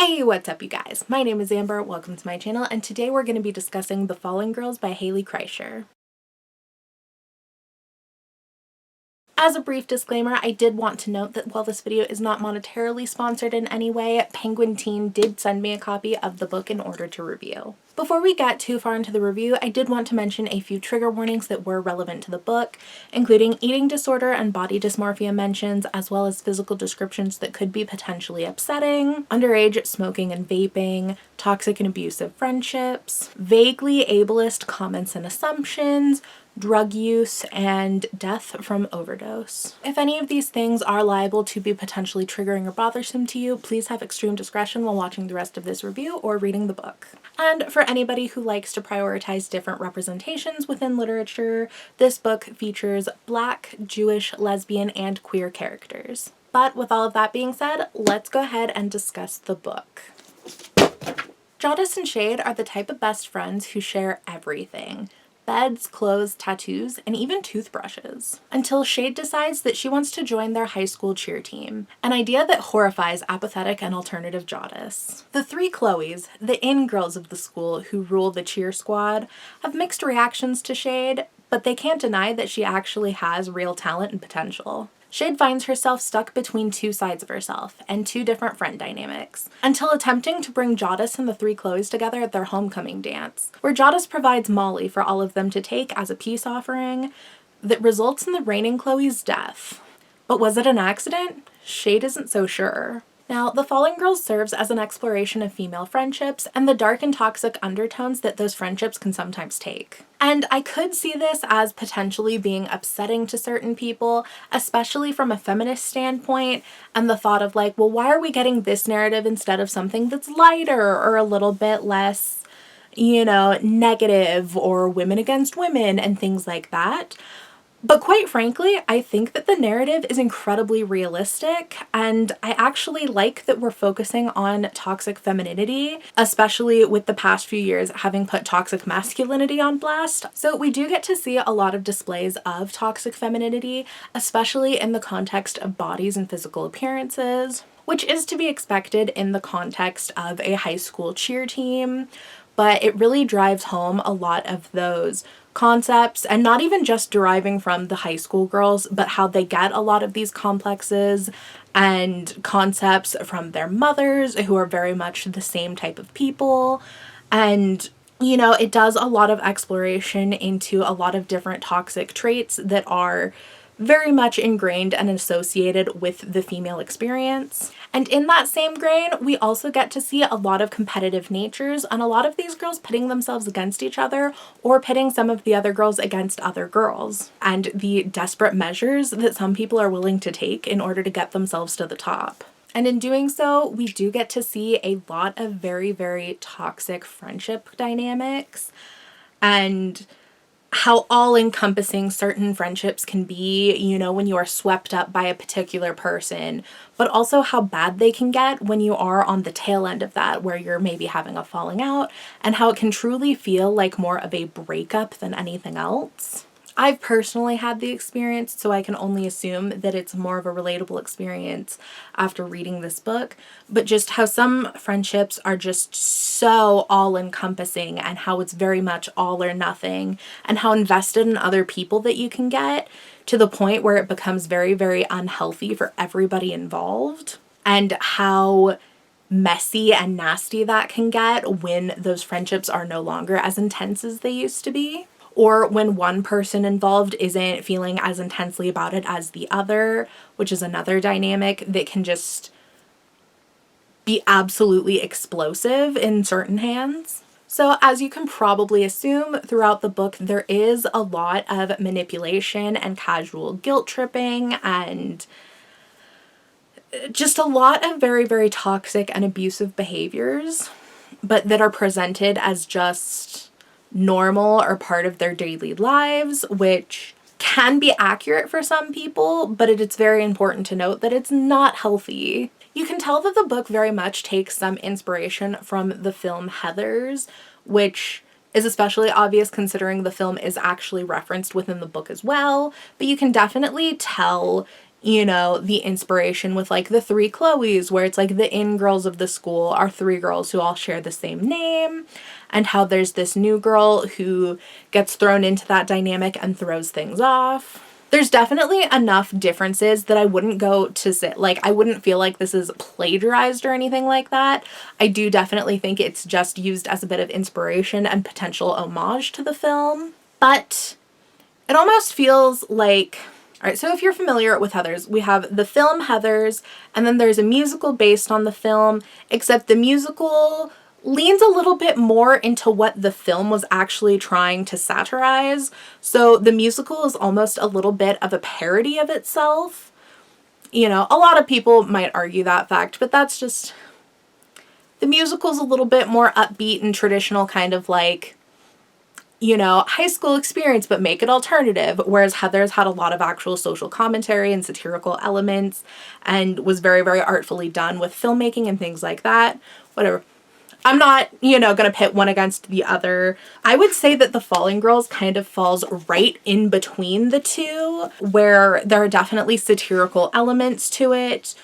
Hey, what's up you guys? My name is Amber, welcome to my channel, and today we're going to be discussing The Fallen Girls by Hayley Krischer. As a brief disclaimer, I did want to note that while this video is not monetarily sponsored in any way, Penguin Teen did send me a copy of the book in order to review. Before we get too far into the review, I did want to mention a few trigger warnings that were relevant to the book, including eating disorder and body dysmorphia mentions, as well as physical descriptions that could be potentially upsetting, underage smoking and vaping, toxic and abusive friendships, vaguely ableist comments and assumptions, drug use, and death from overdose. If any of these things are liable to be potentially triggering or bothersome to you, please have extreme discretion while watching the rest of this review or reading the book. And for anybody who likes to prioritize different representations within literature, this book features Black, Jewish, lesbian, and queer characters. But with all of that being said, let's go ahead and discuss the book. Jawdis and Shade are the type of best friends who share everything. Beds, clothes, tattoos, and even toothbrushes. Until Shade decides that she wants to join their high school cheer team, an idea that horrifies apathetic and alternative Jawdis. The three Chloes, the in-girls of the school who rule the cheer squad, have mixed reactions to Shade, but they can't deny that she actually has real talent and potential. Shade finds herself stuck between two sides of herself and two different friend dynamics, until attempting to bring Jawdis and the three Chloes together at their homecoming dance, where Jawdis provides Molly for all of them to take as a peace offering that results in the reigning Chloe's death. But was it an accident? Shade isn't so sure. Now, The Fallen Girls serves as an exploration of female friendships and the dark and toxic undertones that those friendships can sometimes take. And I could see this as potentially being upsetting to certain people, especially from a feminist standpoint, and the thought of like, well, why are we getting this narrative instead of something that's lighter or a little bit less, negative, or women against women and things like that. But quite frankly, I think that the narrative is incredibly realistic, and I actually like that we're focusing on toxic femininity, especially with the past few years having put toxic masculinity on blast. So we do get to see a lot of displays of toxic femininity, especially in the context of bodies and physical appearances, which is to be expected in the context of a high school cheer team, but it really drives home a lot of those concepts, and not even just deriving from the high school girls, but how they get a lot of these complexes and concepts from their mothers, who are very much the same type of people. And it does a lot of exploration into a lot of different toxic traits that are very much ingrained and associated with the female experience. And in that same grain, we also get to see a lot of competitive natures and a lot of these girls pitting themselves against each other or pitting some of the other girls against other girls, and the desperate measures that some people are willing to take in order to get themselves to the top. And in doing so, we do get to see a lot of very, very toxic friendship dynamics and how all-encompassing certain friendships can be, when you are swept up by a particular person, but also how bad they can get when you are on the tail end of that, where you're maybe having a falling out, and how it can truly feel like more of a breakup than anything else. I've personally had the experience, so I can only assume that it's more of a relatable experience after reading this book, but just how some friendships are just so all-encompassing and how it's very much all or nothing, and how invested in other people that you can get to the point where it becomes very, very unhealthy for everybody involved, and how messy and nasty that can get when those friendships are no longer as intense as they used to be. Or when one person involved isn't feeling as intensely about it as the other, which is another dynamic that can just be absolutely explosive in certain hands. So as you can probably assume, throughout the book there is a lot of manipulation and casual guilt tripping and just a lot of very, very toxic and abusive behaviors, but that are presented as just normal or part of their daily lives, which can be accurate for some people, but it's very important to note that it's not healthy. You can tell that the book very much takes some inspiration from the film Heathers, which is especially obvious considering the film is actually referenced within the book as well, but you can definitely tell you know, the inspiration with like the three Chloes, where it's like the in-girls of the school are three girls who all share the same name, and how there's this new girl who gets thrown into that dynamic and throws things off. There's definitely enough differences that I wouldn't go to sit, like, I wouldn't feel like this is plagiarized or anything like that. I do definitely think it's just used as a bit of inspiration and potential homage to the film. But it almost feels like, all right, so if you're familiar with Heathers, we have the film Heathers, and then there's a musical based on the film, except the musical leans a little bit more into what the film was actually trying to satirize. So the musical is almost a little bit of a parody of itself. You know, a lot of people might argue that fact, but that's just, the musical's a little bit more upbeat and traditional, kind of like, you know, high school experience, but make it alternative, whereas Heathers had a lot of actual social commentary and satirical elements and was very, very artfully done with filmmaking and things like that. Whatever. I'm not, you know, gonna pit one against the other. I would say that The Falling Girls kind of falls right in between the two, where there are definitely satirical elements to it,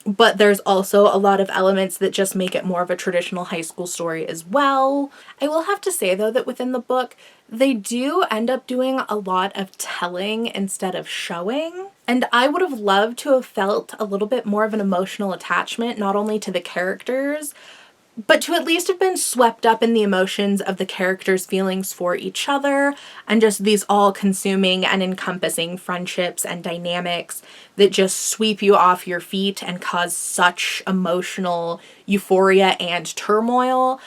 but there's also a lot of elements that just make it more of a traditional high school story as well. I will have to say, though, that within the book, they do end up doing a lot of telling instead of showing. And I would have loved to have felt a little bit more of an emotional attachment, not only to the characters, but to at least have been swept up in the emotions of the characters' feelings for each other, and just these all-consuming and encompassing friendships and dynamics that just sweep you off your feet and cause such emotional euphoria and turmoil.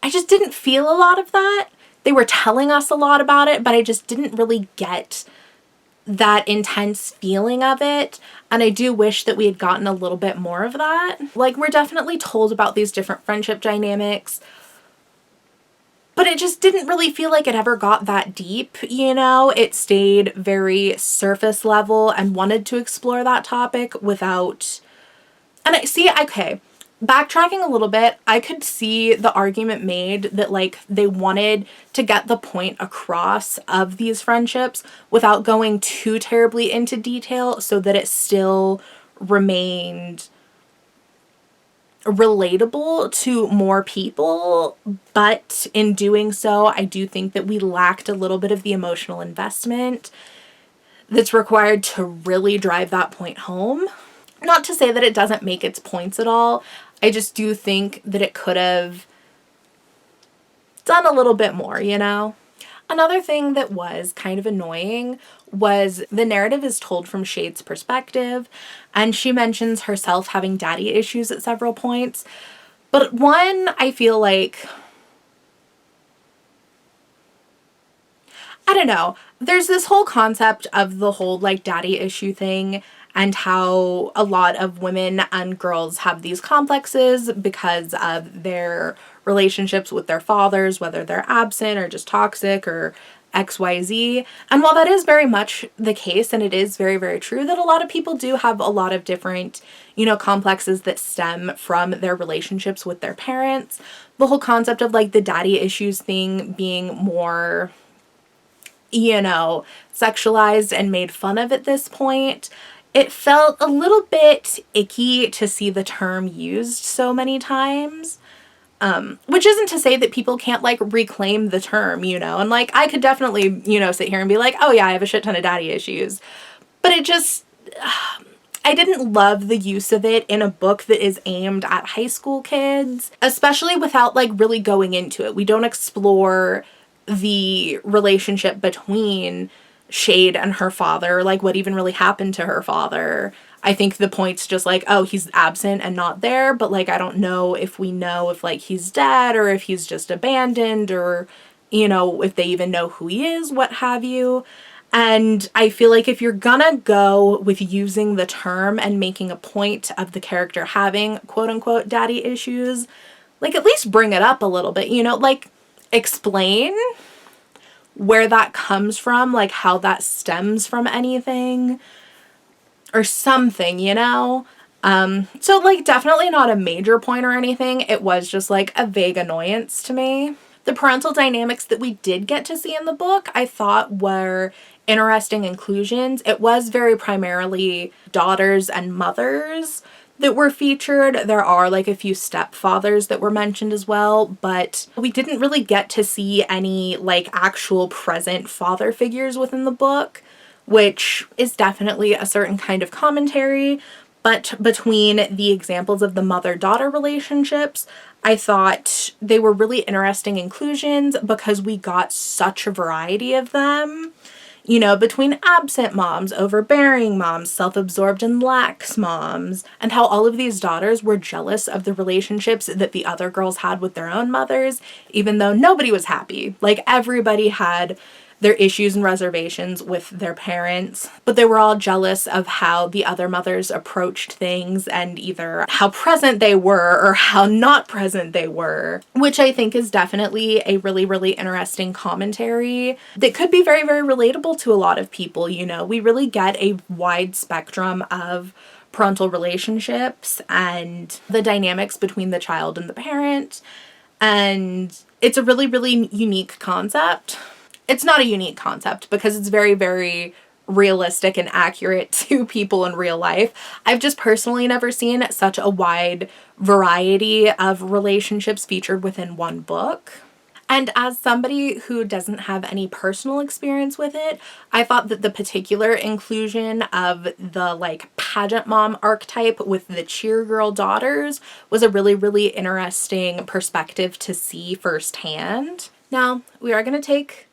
I just didn't feel a lot of that. They were telling us a lot about it, but I just didn't really get that intense feeling of it, and I do wish that we had gotten a little bit more of that. Like, we're definitely told about these different friendship dynamics, but it just didn't really feel like it ever got that deep, you know? It stayed very surface level and wanted to explore that topic without... And I see, okay, backtracking a little bit, I could see the argument made that, like, they wanted to get the point across of these friendships without going too terribly into detail, so that it still remained relatable to more people. But in doing so, I do think that we lacked a little bit of the emotional investment that's required to really drive that point home. Not to say that it doesn't make its points at all. I just do think that it could have done a little bit more, you know? Another thing that was kind of annoying was the narrative is told from Shade's perspective, and she mentions herself having daddy issues at several points. But one, I feel like, I don't know, there's this whole concept of the whole like daddy issue thing, and how a lot of women and girls have these complexes because of their relationships with their fathers, whether they're absent or just toxic or XYZ. And while that is very much the case, and it is very, very true that a lot of people do have a lot of different, you know, complexes that stem from their relationships with their parents, the whole concept of like the daddy issues thing being more, you know, sexualized and made fun of at this point, it felt a little bit icky to see the term used so many times. Which isn't to say that people can't like reclaim the term, you know, and like I could definitely, you know, sit here and be like, oh yeah, I have a shit ton of daddy issues. But it just, I didn't love the use of it in a book that is aimed at high school kids, especially without like really going into it. We don't explore the relationship between Shade and her father, like what even really happened to her father. I think the point's just like, oh, he's absent and not there, but like I don't know if we know if like he's dead or if he's just abandoned, or, you know, if they even know who he is, what have you. And I feel like if you're gonna go with using the term and making a point of the character having quote unquote daddy issues, like at least bring it up a little bit, you know, like explain where that comes from, like how that stems from anything or something, you know? So like definitely not a major point or anything. It was just like a vague annoyance to me. The parental dynamics that we did get to see in the book, I thought were interesting inclusions. It was very primarily daughters and mothers that were featured. There are like a few stepfathers that were mentioned as well, but we didn't really get to see any like actual present father figures within the book, which is definitely a certain kind of commentary. But between the examples of the mother-daughter relationships, I thought they were really interesting inclusions because we got such a variety of them. You know, between absent moms, overbearing moms, self-absorbed and lax moms, and how all of these daughters were jealous of the relationships that the other girls had with their own mothers, even though nobody was happy. Like, everybody had their issues and reservations with their parents, but they were all jealous of how the other mothers approached things and either how present they were or how not present they were, which I think is definitely a really, really interesting commentary that could be very, very relatable to a lot of people. You know, we really get a wide spectrum of parental relationships and the dynamics between the child and the parent, and it's a really, really unique concept. It's not a unique concept because it's very, very realistic and accurate to people in real life. I've just personally never seen such a wide variety of relationships featured within one book. And as somebody who doesn't have any personal experience with it, I thought that the particular inclusion of the like pageant mom archetype with the cheer girl daughters was a really, really interesting perspective to see firsthand. Now, we are going to take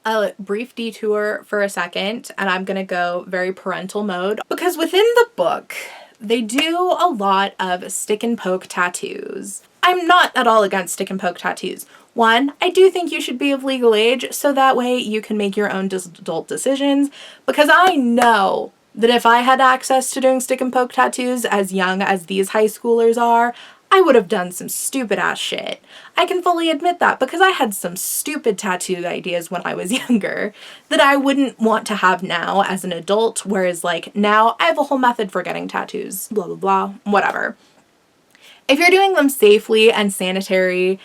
a brief detour for a second, and I'm gonna go very parental mode because within the book they do a lot of stick and poke tattoos. I'm not at all against stick and poke tattoos. One, I do think you should be of legal age so that way you can make your own adult decisions, because I know that if I had access to doing stick and poke tattoos as young as these high schoolers are, I would have done some stupid ass shit. I can fully admit that because I had some stupid tattoo ideas when I was younger that I wouldn't want to have now as an adult, whereas like now I have a whole method for getting tattoos, blah, blah, blah, whatever. If you're doing them safely and sanitary,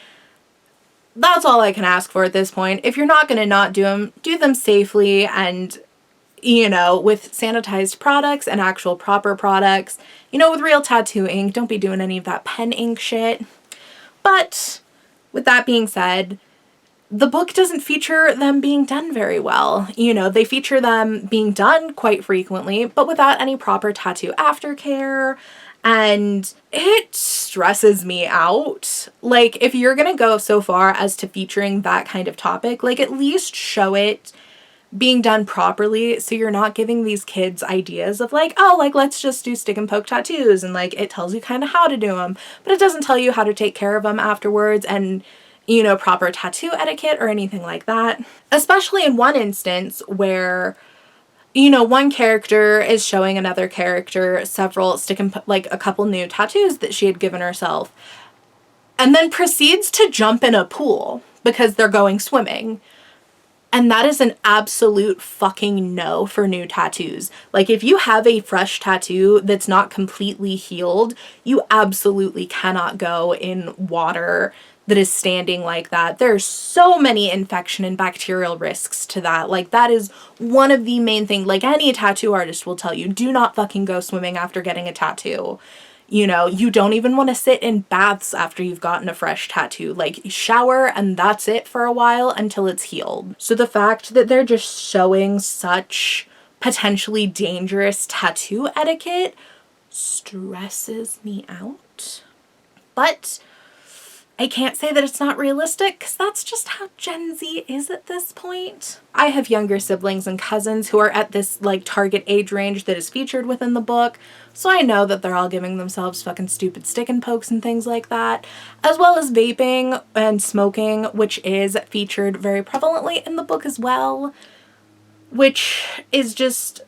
that's all I can ask for at this point. If you're not going to not do them safely and, you know, with sanitized products and actual proper products, you know, with real tattoo ink. Don't be doing any of that pen ink shit. But with that being said, the book doesn't feature them being done very well. You know, they feature them being done quite frequently, but without any proper tattoo aftercare. And it stresses me out. Like, if you're gonna go so far as to featuring that kind of topic, like, at least show it being done properly so you're not giving these kids ideas of like, oh, like, let's just do stick and poke tattoos, and like it tells you kind of how to do them, but it doesn't tell you how to take care of them afterwards and, you know, proper tattoo etiquette or anything like that. Especially in one instance where, you know, one character is showing another character several like a couple new tattoos that she had given herself, and then proceeds to jump in a pool because they're going swimming. And that is an absolute fucking no for new tattoos. Like, if you have a fresh tattoo that's not completely healed, you absolutely cannot go in water that is standing like that. There's so many infection and bacterial risks to that. Like, that is one of the main things. Like, any tattoo artist will tell you, do not fucking go swimming after getting a tattoo. You know, you don't even want to sit in baths after you've gotten a fresh tattoo. Like, shower and that's it for a while until it's healed. So the fact that they're just showing such potentially dangerous tattoo etiquette stresses me out. But I can't say that it's not realistic because that's just how Gen Z is at this point. I have younger siblings and cousins who are at this like target age range that is featured within the book, so I know that they're all giving themselves fucking stupid stick and pokes and things like that, as well as vaping and smoking, which is featured very prevalently in the book as well, which is just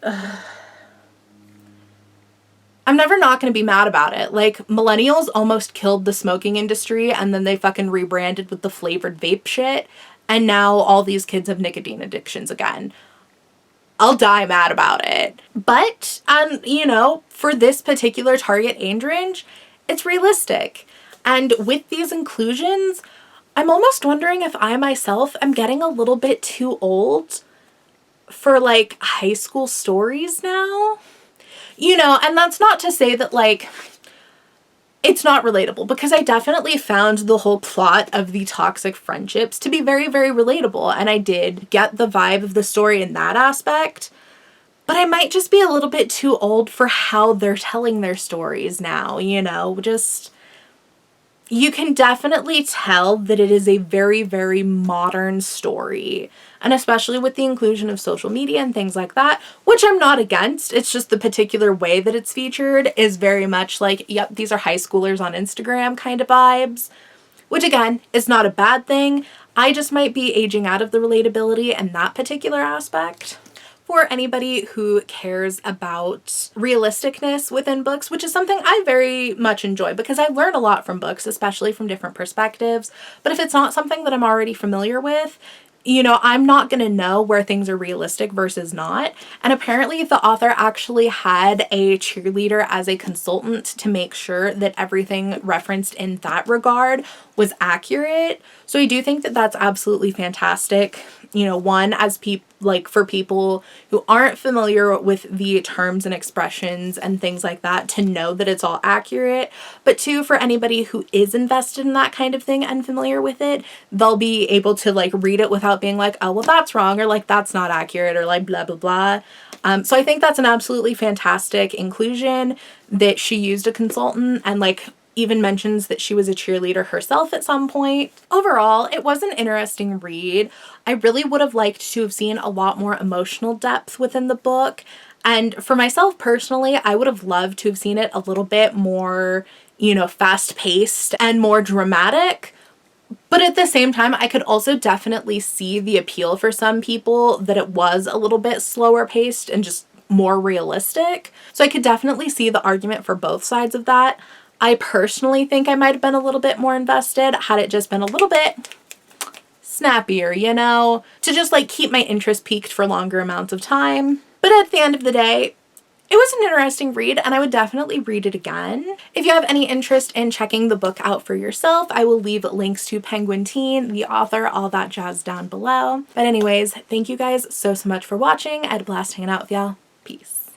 I'm never not going to be mad about it. Like, millennials almost killed the smoking industry and then they fucking rebranded with the flavored vape shit, and now all these kids have nicotine addictions again. I'll die mad about it. But, you know, for this particular target age range, it's realistic. And with these inclusions, I'm almost wondering if I myself am getting a little bit too old for like high school stories now. You know, and that's not to say that like it's not relatable, because I definitely found the whole plot of the toxic friendships to be very, very relatable, and I did get the vibe of the story in that aspect. But I might just be a little bit too old for how they're telling their stories now, you know, just, you can definitely tell that it is a very, very modern story. And especially with the inclusion of social media and things like that, which I'm not against. It's just the particular way that it's featured is very much like, yep, these are high schoolers on Instagram kind of vibes. Which again, is not a bad thing. I just might be aging out of the relatability in that particular aspect. For anybody who cares about realisticness within books, which is something I very much enjoy because I learn a lot from books, especially from different perspectives. But if it's not something that I'm already familiar with, you know, I'm not going to know where things are realistic versus not. And apparently the author actually had a cheerleader as a consultant to make sure that everything referenced in that regard was accurate. So I do think that that's absolutely fantastic. You know, one, as for people who aren't familiar with the terms and expressions and things like that, to know that it's all accurate. But two, for anybody who is invested in that kind of thing and familiar with it, they'll be able to like read it without being like, oh, well, that's wrong, or like, that's not accurate, or like, blah, blah, blah. So I think that's an absolutely fantastic inclusion that she used a consultant, and like, even mentions that she was a cheerleader herself at some point. Overall, it was an interesting read. I really would have liked to have seen a lot more emotional depth within the book. And for myself personally, I would have loved to have seen it a little bit more, you know, fast-paced and more dramatic. But at the same time, I could also definitely see the appeal for some people that it was a little bit slower paced and just more realistic. So I could definitely see the argument for both sides of that. I personally think I might have been a little bit more invested had it just been a little bit snappier, you know, to just like keep my interest peaked for longer amounts of time. But at the end of the day, it was an interesting read, and I would definitely read it again. If you have any interest in checking the book out for yourself, I will leave links to Penguin Teen, the author, all that jazz down below. But anyways, thank you guys so much for watching. I had a blast hanging out with y'all. Peace.